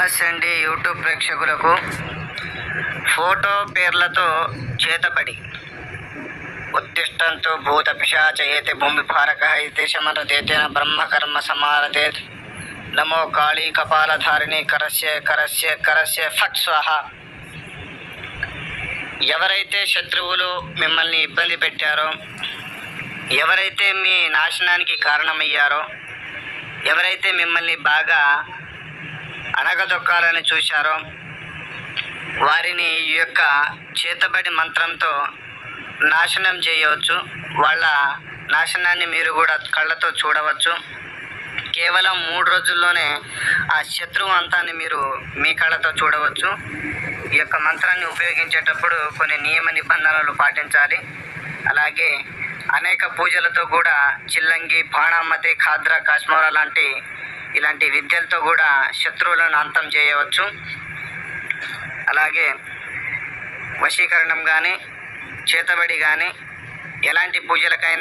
నమస్తే అండి యూట్యూబ్ ప్రేక్షకులకు. ఫోటో పేర్లతో చేతబడి ఉత్తిష్టంతో భూత పిశాచయేతి భూమి భారక అయితే శమరతేన బ్రహ్మకర్మ సమారతే నమో కాళీ కపాలధారిణి కరస్య కరస్య కరస్య ఫట్ స్వాహ. ఎవరైతే శత్రువులు మిమ్మల్ని ఇబ్బంది పెట్టారో, ఎవరైతే మీ నాశనానికి కారణమయ్యారో, ఎవరైతే మిమ్మల్ని బాగా అణగదొక్కాలని చూశారో వారిని ఈ యొక్క చేతబడి మంత్రంతో నాశనం చేయవచ్చు. వాళ్ళ నాశనాన్ని మీరు కూడా కళ్ళతో చూడవచ్చు. కేవలం 3 రోజుల్లోనే ఆ శత్రువు అంతాన్ని మీరు మీ కళ్ళతో చూడవచ్చు. ఈ యొక్క మంత్రాన్ని ఉపయోగించేటప్పుడు కొన్ని నియమ నిబంధనలు పాటించాలి. అలాగే అనేక పూజలతో కూడా చిల్లంగి, బాణామతి, ఖాద్రా, కాశ్మోరా ఇలాంటి విద్యలతో కూడా శత్రువులను అంతం చేయవచ్చు. అలాగే వశీకరణం కానీ, చేతబడి కానీ, ఎలాంటి పూజలకైనా